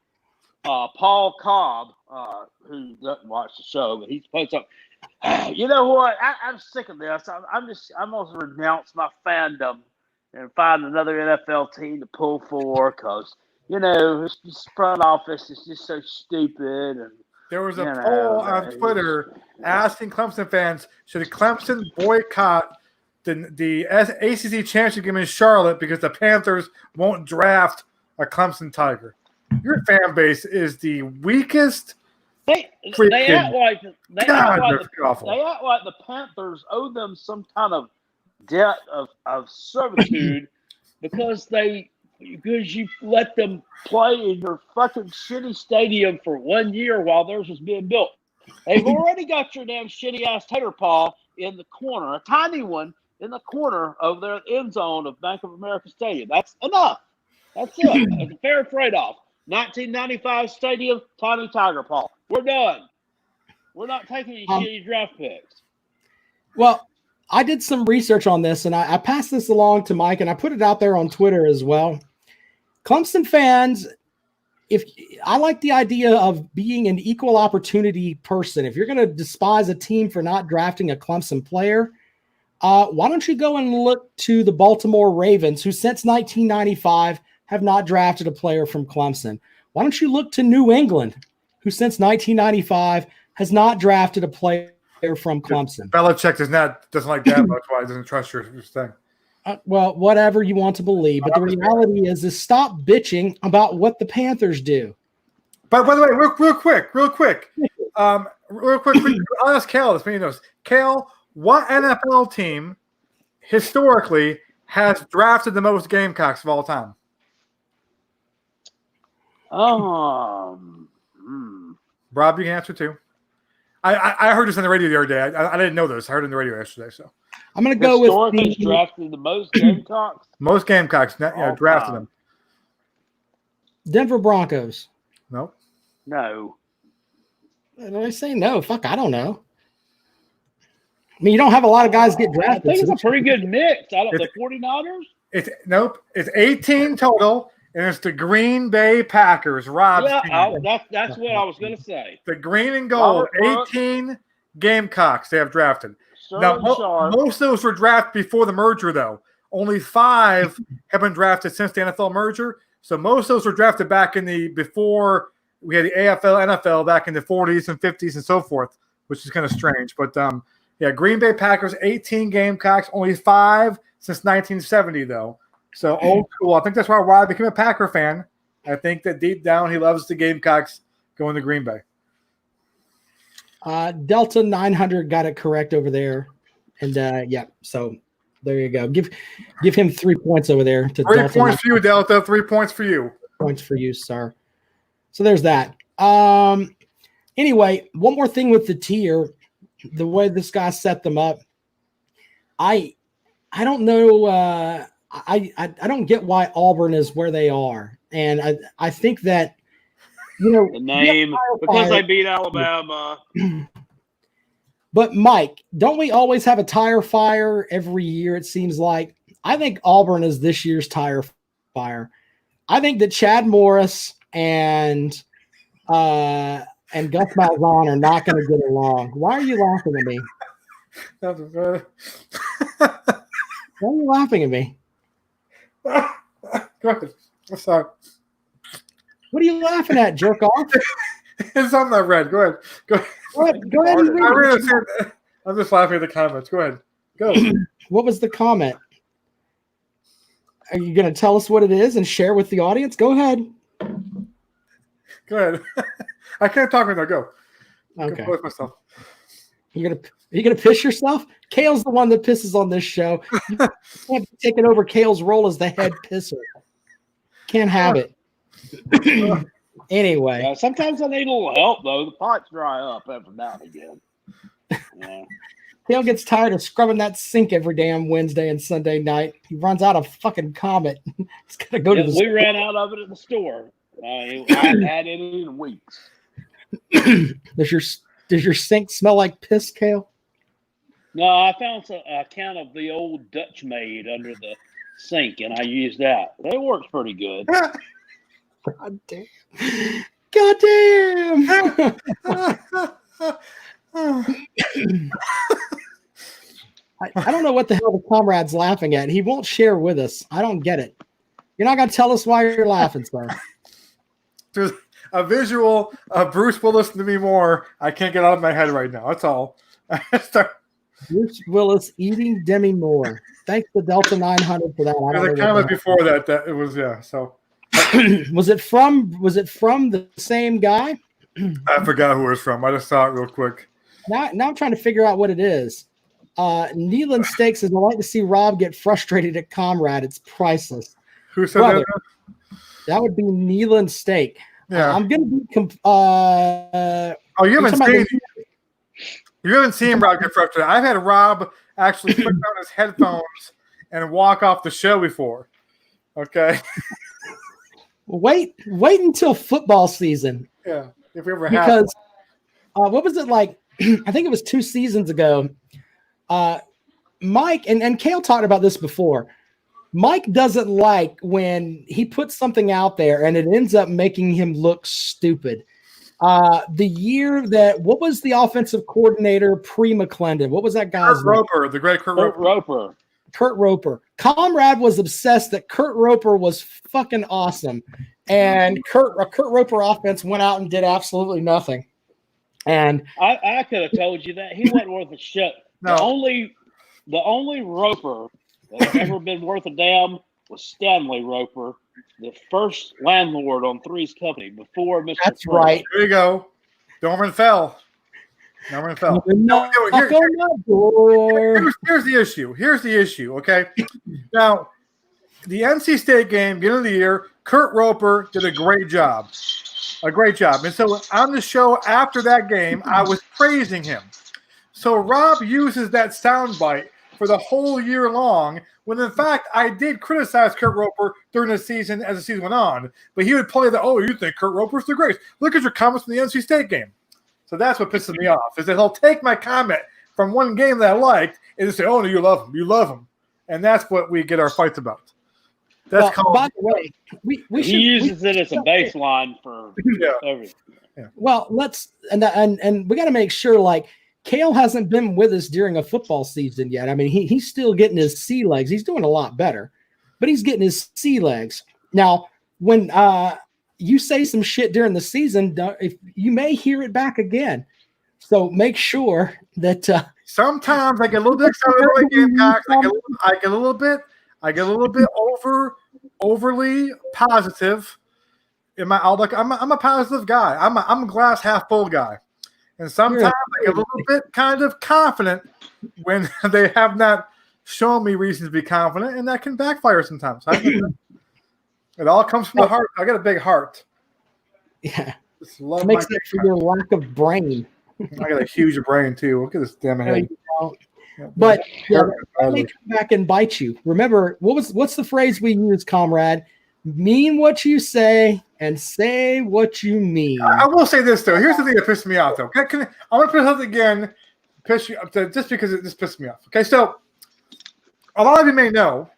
Paul Cobb, who doesn't watch the show, but he's posted up. You know what? I'm sick of this. I'm going to renounce my fandom and find another NFL team to pull for because. This front office is just so stupid. And there was a poll on Twitter asking Clemson fans, should Clemson boycott the ACC championship game in Charlotte because the Panthers won't draft a Clemson Tiger? Your fan base is the weakest. They act like the Panthers owe them some kind of debt of servitude because you let them play in your fucking shitty stadium for 1 year while theirs was being built. They've already got your damn shitty ass tater paw in the corner, a tiny one in the corner over there at the end zone of Bank of America Stadium. That's enough. That's it. It's a fair trade-off. 1995 stadium, tiny tiger paw. We're done. We're not taking any shitty draft picks. Well, I did some research on this, and I passed this along to Mike, and I put it out there on Twitter as well. Clemson fans, I like the idea of being an equal opportunity person. If you're going to despise a team for not drafting a Clemson player, why don't you go and look to the Baltimore Ravens, who since 1995 have not drafted a player from Clemson? Why don't you look to New England, who since 1995 has not drafted a player from Clemson? Belichick doesn't like that much. Why he doesn't trust your thing? Well, whatever you want to believe, but the reality is stop bitching about what the Panthers do. But by the way, real quick, I'll ask Kale this. Maybe he knows. Kale, what NFL team historically has drafted the most Gamecocks of all time? Rob, you can answer too. I heard this on the radio the other day. I didn't know this. I heard it on the radio yesterday. So I'm going to go with historically drafted the most Gamecocks. Most Gamecocks, drafted them. Denver Broncos. Nope. No. Did I say no? Fuck, I don't know. I mean, you don't have a lot of guys get drafted. I think it's a pretty good mix. The 49ers? It's 18 total. And it's the Green Bay Packers, Rob's team. That's what I was going to say. The green and gold, 18 Gamecocks they have drafted. Now, most of those were drafted before the merger, though. Only 5 have been drafted since the NFL merger. So most of those were drafted back before we had the AFL, NFL back in the 40s and 50s and so forth, which is kind of strange. But, Green Bay Packers, 18 Gamecocks, only 5 since 1970, though. So old school. I think that's why Rob became a Packer fan. I think that deep down he loves the Gamecocks going to Green Bay. Delta 900 got it correct over there. And so there you go. Give him 3 points over there. To 3 Delta points for you, Delta. 3 points for you. Points for you, sir. So there's that. Anyway, one more thing with the tier, the way this guy set them up, I don't know. I don't get why Auburn is where they are, and I think that the name because they beat Alabama. But Mike, don't we always have a tire fire every year? It seems like. I think Auburn is this year's tire fire. I think that Chad Morris and Gus Malzahn are not going to get along. Why are you laughing at me? Why are you laughing at me? Go ahead. I'm sorry. What are you laughing at, jerk off? It's something I read. Go ahead. Go ahead and read it. I'm just laughing at the comments. Go ahead. Go. What was the comment? Are you going to tell us what it is and share with the audience? Go ahead. Go ahead. I can't talk right now. Go. Okay. Go myself. Are you gonna piss yourself? Kale's the one that pisses on this show. You can't be taking over Kale's role as the head pisser. Can't have it. Anyway. Sometimes I need a little help though. The pipes dry up every now and again. Yeah. Kale gets tired of scrubbing that sink every damn Wednesday and Sunday night. He runs out of fucking Comet. He's gotta go to the store. Ran out of it at the store. I haven't had it in weeks. Does your sink smell like piss, Kale? No, I found a can of the old Dutch Maid under the sink, and I used that. That works pretty good. God damn. God damn. I don't know what the hell the comrade's laughing at. He won't share with us. I don't get it. You're not going to tell us why you're laughing, sir. There's a visual of Bruce Willis to me more. I can't get out of my head right now. That's all. Bruce Willis eating Demi Moore. Thanks to Delta 900 for that. There's a comment before that it was So was it from the same guy? I forgot who it was from. I just saw it real quick. Now I'm trying to figure out what it is. Neelan Steak says, I like to see Rob get frustrated at Comrade. It's priceless. Who said that? That would be Neelan Steak. Yeah. I'm going to be. You haven't seen Rob get frustrated. I've had Rob actually put down his headphones and walk off the show before. Okay. Wait until football season. Yeah. If we ever because what was it like I think it was 2 seasons ago. Mike and Kale talked about this before. Mike doesn't like when he puts something out there and it ends up making him look stupid. The year that, what was the offensive coordinator pre-McClendon? What was that guy's name? Roper, the great Kurt Roper. Kurt Roper. Comrade was obsessed that Kurt Roper was fucking awesome. And Kurt Roper offense went out and did absolutely nothing. And I could have told you that. He wasn't worth a shit. No. The only Roper that's ever been worth a damn was Stanley Roper, the first landlord on Three's Company before Mr. That's Ford. right. There you go. Norman fell. Here's the issue. Okay. Now, the NC State game, beginning of the year, Kurt Roper did a great job. And so on the show after that game, I was praising him. So Rob uses that soundbite for the whole year long, when in fact I did criticize Kurt Roper during the season as the season went on. But he would play you think Kurt Roper's the greatest. Look at your comments from the NC State game. So that's what pisses me off, is that he'll take my comment from one game that I liked and just say, oh, no, you love him. And that's what we get our fights about. That's by the way, he uses it as a baseline for everything. Yeah. Well, and we got to make sure, like, Kale hasn't been with us during a football season yet. I mean, he's still getting his sea legs. He's doing a lot better, but he's getting his sea legs. Now, when you say some shit during the season, if you may hear it back again. So make sure that sometimes I get a little bit excited about Gamecocks. I get a little bit overly positive in my outlook. I'm a positive guy. I'm a glass half full guy. And sometimes I get a little bit kind of confident when they have not shown me reason to be confident, and that can backfire sometimes. It all comes from the heart. I got a big heart. Yeah. Just love it makes it for your lack of brain. I got a huge brain, too. Look at this damn head. But let me come back and bite you. Remember, what's the phrase we use, comrade? Mean what you say and say what you mean. I will say this, though. Here's the thing that pissed me off, though. I want to put something again, piss you up, just because it just pissed me off. Okay, so a lot of you may know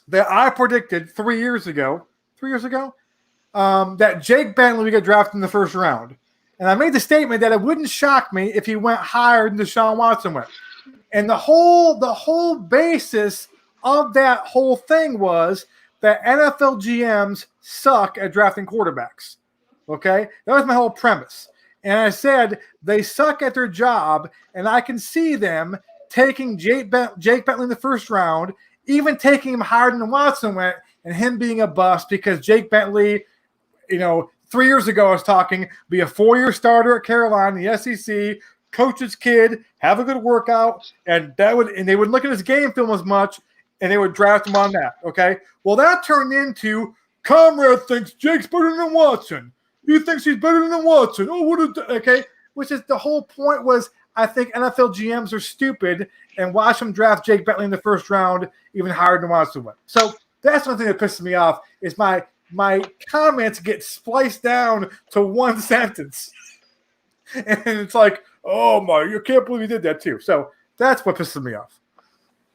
that I predicted 3 years ago, that Jake Bentley would get drafted in the first round. And I made the statement that it wouldn't shock me if he went higher than Deshaun Watson went. And the whole basis of that whole thing was that NFL GMs suck at drafting quarterbacks. Okay? That was my whole premise. And I said they suck at their job, and I can see them taking Jake Bentley in the first round, even taking him higher than Watson went, and him being a bust because Jake Bentley, 3 years ago I was talking, be a 4-year starter at Carolina, the SEC, coach's kid, have a good workout, and they would look at his game film as much, and they would draft him on that. Okay, well that turned into Comrade thinks Jake's better than Watson. He thinks he's better than Watson. Which is the whole point was I think NFL GMs are stupid and watch them draft Jake Bentley in the first round even higher than Watson went. So that's one thing that pisses me off is my comments get spliced down to one sentence. And it's like, oh my, you can't believe you did that too. So that's what pisses me off.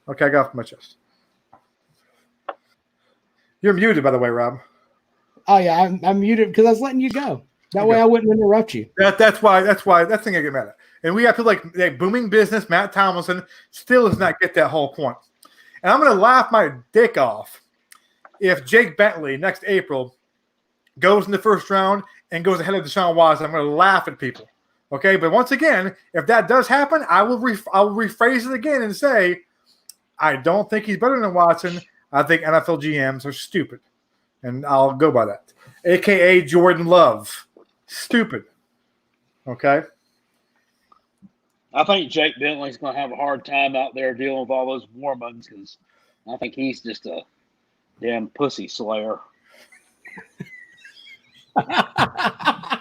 Okay, I got off my chest. You're muted, by the way, Rob. Oh yeah, I'm muted because I was letting you go. That way I wouldn't interrupt you. That's why that thing I get mad at. And we have people like Booming Business, Matt Tomlinson, still does not get that whole point. And I'm going to laugh my dick off if Jake Bentley next April goes in the first round and goes ahead of Deshaun Watson. I'm going to laugh at people. Okay, but once again, if that does happen, I'll rephrase it again and say, I don't think he's better than Watson. I think NFL GMs are stupid. And I'll go by that. AKA Jordan Love. Stupid. Okay? I think Jake Bentley's going to have a hard time out there dealing with all those Mormons because I think he's just a damn pussy slayer. I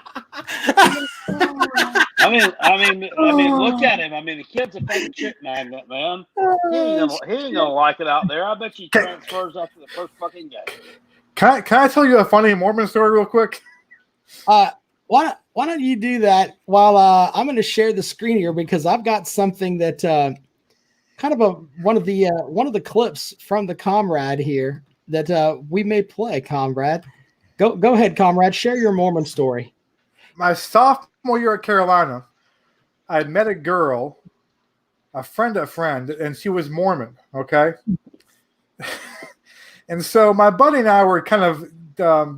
mean, look at him. I mean, the kid's a fucking chick magnet, man. He ain't gonna like it out there. I bet he transfers after the first fucking game. Can I tell you a funny Mormon story real quick? why don't you do that while I'm going to share the screen here, because I've got something that kind of one of the clips from the Comrade here that we may play. Comrade, go ahead, Comrade. Share your Mormon story. My sophomore year at Carolina, I had met a girl, a friend, and she was Mormon. Okay. And so my buddy and I were kind of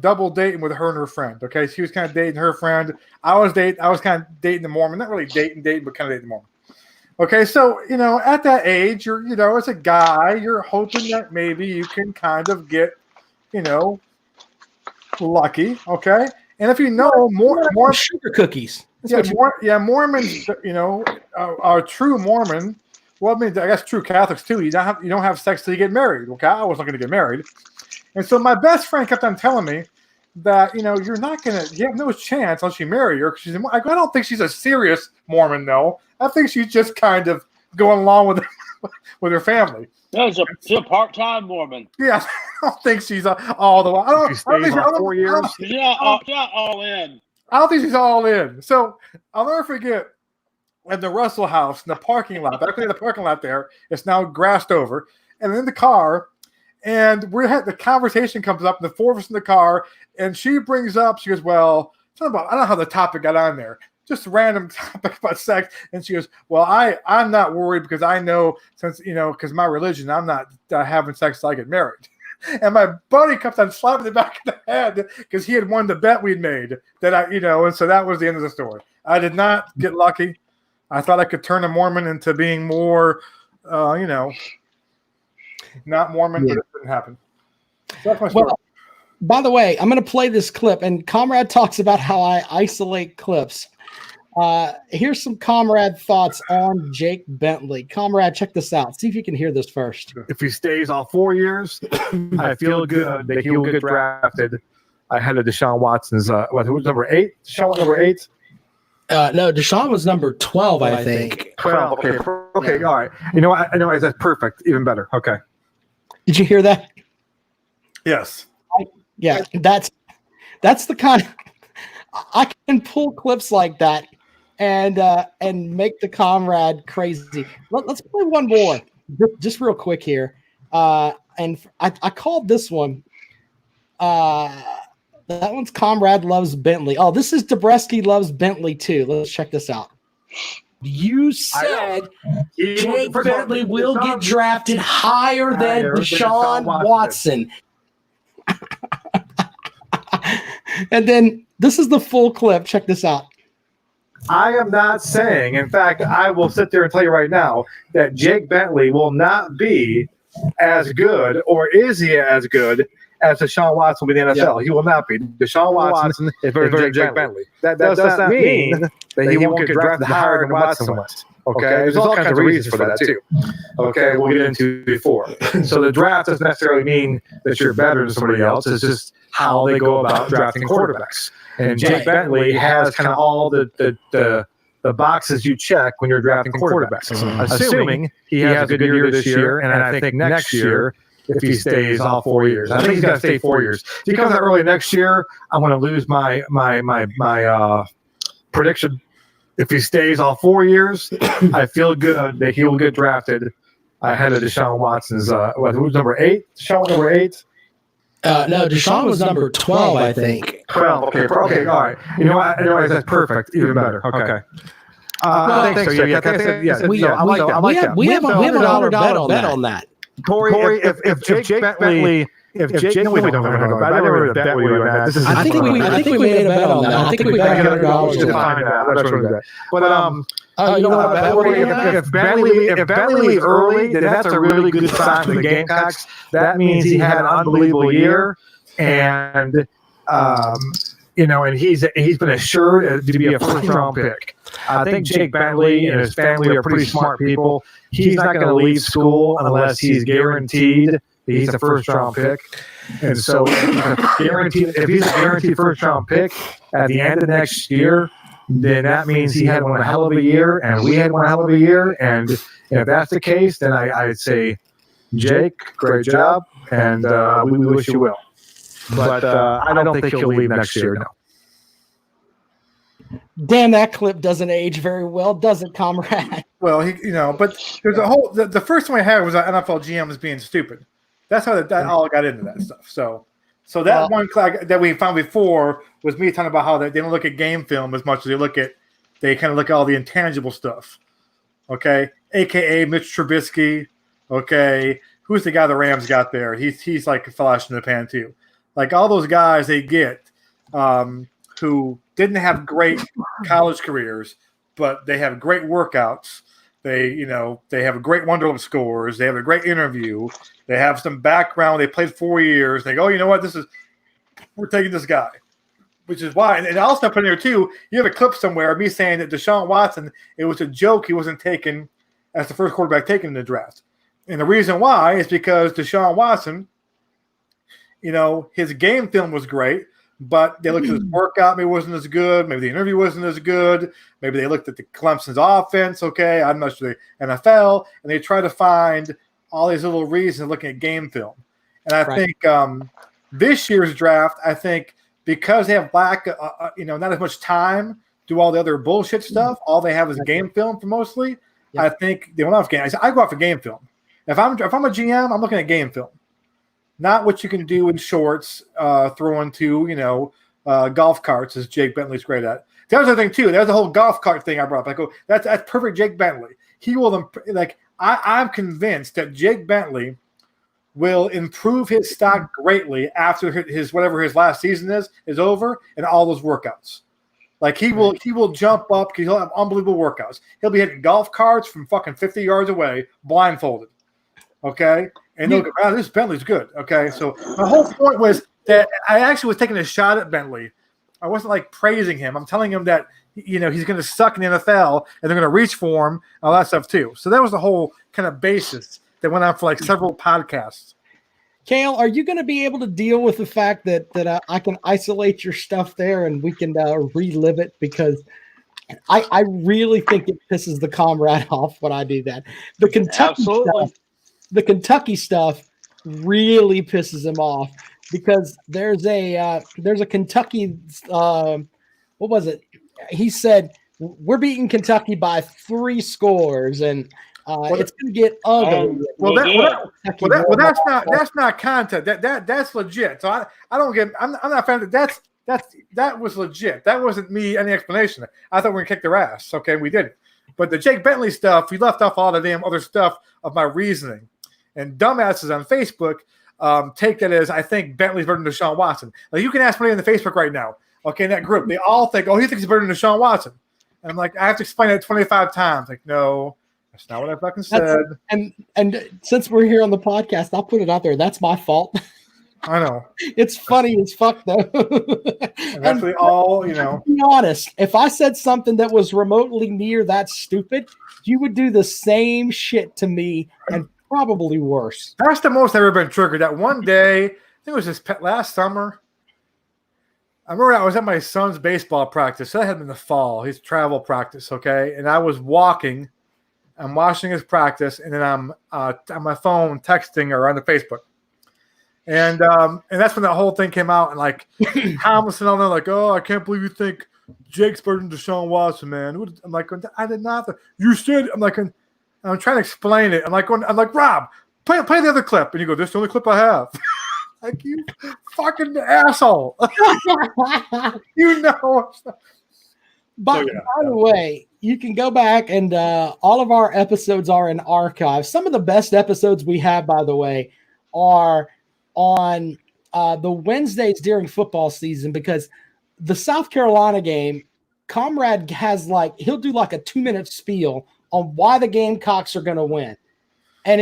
double dating with her and her friend. Okay, she was kind of dating her friend. I was kind of dating the Mormon, not really dating, but kind of dating the Mormon. Okay, so at that age, you're as a guy, you're hoping that maybe you can kind of get lucky. Okay, and if more sugar cookies. Mormons, are true Mormon. Well, I mean, I guess true Catholics too. You don't have sex till you get married. Okay, I wasn't going to get married. And so my best friend kept on telling me that, you have no chance unless you marry her. I don't think she's a serious Mormon, though. I think she's just kind of going along with her family. No, she's a part-time Mormon. Yeah, I don't think she's all the way. I don't think 4 years. She's not all in. I don't think she's all in. So I'll never forget at the Russell House in the parking lot. Actually, the parking lot there, it's now grassed over. And in the car, and the conversation comes up, and the four of us in the car, and she brings up, she goes, well, something about, I don't know how the topic got on there, just a random topic about sex. And she goes, well, I'm not worried because I know because my religion, I'm not having sex till I get married. And my buddy kept on slapping the back of the head because he had won the bet we'd made and so that was the end of the story. I did not get lucky. I thought I could turn a Mormon into being more, not Mormon, but it didn't happen. So that's my story. Well, by the way, I'm going to play this clip, and Comrade talks about how I isolate clips. Here's some Comrade thoughts on Jake Bentley. Comrade, check this out. See if you can hear this first. If he stays all 4 years, I feel good that he will get drafted ahead of Deshaun Watson's. Who was number 8? Deshaun was number 8. No, Deshaun was number 12, I think. 12. Okay, all right. You know what? I know that's perfect. Even better. Okay. Did you hear that? Yes. Yeah, that's the kind of, I can pull clips like that and make the Comrade crazy. Let's play one more, just real quick here. And I called this one. That one's Comrade Loves Bentley. Oh, this is Dobreski Loves Bentley too. Let's check this out. You said Jake Bentley will get drafted higher than Deshaun Watson. And then this is the full clip. Check this out. I am not saying, in fact, I will sit there and tell you right now that Jake Bentley will not be as good, or is he as good as Deshaun Watson with the NFL? Yeah. He will not be. Deshaun Watson is very Jake Bentley. That does not mean that he won't get drafted higher than Watson was. Okay, there's all kinds of reasons for that too. Okay, we'll get into before. So the draft doesn't necessarily mean that you're better than somebody else. It's just how they go about drafting quarterbacks. And Jake Bentley has kind of all the boxes you check when you're drafting quarterbacks. Assuming he has a good year this year, and I think next year, if he stays all 4 years, I think he's got to stay 4 years. If he comes out early next year, I'm going to lose my prediction. If he stays all 4 years, I feel good that he will get drafted ahead of Deshaun Watson's. Who's number 8? Deshaun number 8. No, Deshaun was number 12, I think. 12. Okay, all right. You know what? That's perfect. Even better. Okay. I think so. Yeah. We have a $100 bet on that. Corey, if Jake Bentley. If Jake, no, we don't have $100. I never made a bet with you on that. I think we made a bet on that. I think we got $100 to find that. That's really good. But you know what? If Bentley leaves early, then that's a really good sign for the Gamecocks. That means he had an unbelievable year, and and he's been assured to be a first-round pick. I think Jake Bentley and his family are pretty smart people. He's not going to leave school unless he's guaranteed. He's a first-round pick, and so if he's a guaranteed first-round pick at the end of next year, then that means he had one hell of a year, and we had one hell of a year. And if that's the case, then I'd say, Jake, great job, and we wish you well. But I don't think he'll leave next year. No. Damn, that clip doesn't age very well, does it, comrade? Well, but there's a whole. The first one I had was NFL GMs being stupid. That's how that all got into that stuff. So that one that we found before was me talking about how they don't look at game film as much as they kind of look at all the intangible stuff. Okay, AKA Mitch Trubisky. Okay, who's the guy the Rams got there? He's like a flash in the pan too. Like all those guys they get who didn't have great college careers, but they have great workouts. They have a great Wonderlic scores. They have a great interview. They have some background. They played 4 years. They go, you know what? We're taking this guy, which is why. And also put in there too. You have a clip somewhere of me saying that Deshaun Watson. It was a joke he wasn't taken as the first quarterback taken in the draft, and the reason why is because Deshaun Watson, his game film was great. But they looked at his workout, maybe it wasn't as good. Maybe the interview wasn't as good. Maybe they looked at the Clemson's offense. Okay, I'm not sure the NFL, and they try to find all these little reasons looking at game film. And I think this year's draft, I think because they have not as much time to do all the other bullshit stuff. All they have is game film for mostly. Yeah. I think they went off game. I go off of game film. If I'm a GM, I'm looking at game film. Not what you can do in shorts, throwing to, golf carts, as Jake Bentley's great at. The other thing, too, there's the whole golf cart thing I brought up. I go, that's perfect Jake Bentley. He will, I'm convinced that Jake Bentley will improve his stock greatly after his whatever his last season is over and all those workouts. Like he will jump up because he'll have unbelievable workouts. He'll be hitting golf carts from fucking 50 yards away, blindfolded. Okay? And they'll go, wow, this Bentley's good. Okay, so my whole point was that I actually was taking a shot at Bentley. I wasn't like praising him. I'm telling him that he's going to suck in the NFL and they're going to reach for him and all that stuff too. So that was the whole kind of basis that went on for like several podcasts. Kale, are you going to be able to deal with the fact that I can isolate your stuff there and we can relive it? Because I really think it pisses the comrade off when I do that. The Kentucky stuff really pisses him off because there's a Kentucky what was it? He said we're beating Kentucky by 3 scores and it's going to get ugly. That's not content. That's legit. So I don't get. I'm not a fan of that was legit. That wasn't me any explanation. I thought we were gonna kick their ass. Okay, we didn't. But the Jake Bentley stuff, we left off all the damn other stuff of my reasoning. And dumbasses on Facebook take that as I think Bentley's better than Deshaun Watson. Like you can ask me in the Facebook right now. Okay, in that group, they all think, oh, he thinks he's better than Deshaun Watson. And I'm like, I have to explain it 25 times. Like, no, that's not what I fucking said. And since we're here on the podcast, I'll put it out there. That's my fault. I know. It's funny as fuck though. And that's what all, To be honest, if I said something that was remotely near that stupid, you would do the same shit to me and probably worse. That's the most I've ever been triggered. That one day, I think it was this last summer. I remember I was at my son's baseball practice. So that had been the fall, his travel practice, okay? And I was walking. I'm watching his practice, and then I'm on my phone texting or on the Facebook. And that's when that whole thing came out. And like Thomas and all that, like, oh, I can't believe you think Jake's better than Deshaun Watson, man. I'm like, I did not. You said, I'm trying to explain it. I'm like, Rob, play the other clip. And you go, this is the only clip I have. Like, you fucking asshole. By the way, you can go back and all of our episodes are in archive. Some of the best episodes we have, by the way, are on the Wednesdays during football season because the South Carolina game, Comrade has he'll do like a 2-minute spiel on why the Gamecocks are going to win. And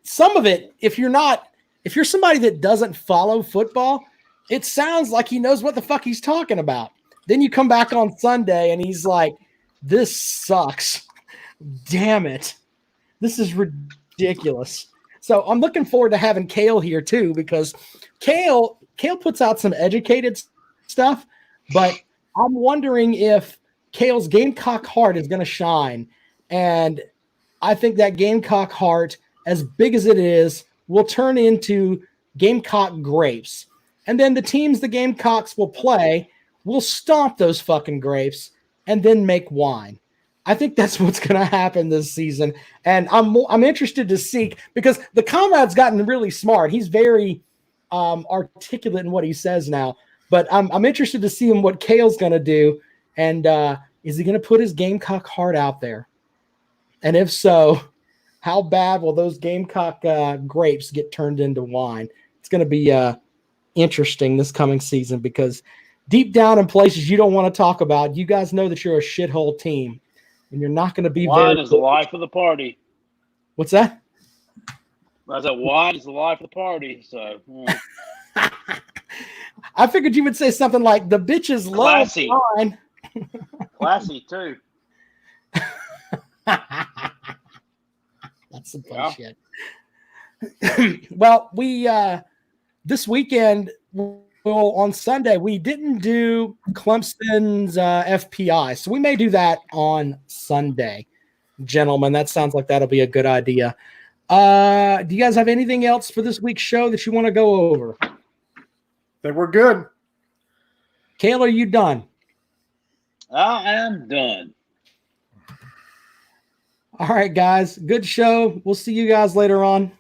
some of it, if you're somebody that doesn't follow football, it sounds like he knows what the fuck he's talking about. Then you come back on Sunday and he's like, this sucks. Damn it. This is ridiculous. So I'm looking forward to having Kale here too, because Kale puts out some educated stuff, but I'm wondering if Kale's Gamecock heart is going to shine. And I think that Gamecock heart, as big as it is, will turn into Gamecock grapes. And then the teams the Gamecocks will play we'll stomp those fucking grapes and then make wine. I think that's what's going to happen this season. And I'm interested to see, because the comrade's gotten really smart. He's very articulate in what he says now. But I'm interested to see what Kale's going to do. And is he going to put his Gamecock heart out there? And if so, how bad will those Gamecock grapes get turned into wine? It's going to be interesting this coming season, because deep down in places you don't want to talk about, you guys know that you're a shithole team. And you're not going to be wine is the life of the party. What's that? I said wine is the life of the party. So I figured you would say something like the bitches love wine. Classy too. That's some bullshit. Well, we this weekend, on Sunday, we didn't do Clemson's FPI, so we may do that on Sunday, gentlemen. That sounds like that'll be a good idea. Do you guys have anything else for this week's show that you want to go over? They were good. Kale, are you done? I am done. All right, guys. Good show. We'll see you guys later on.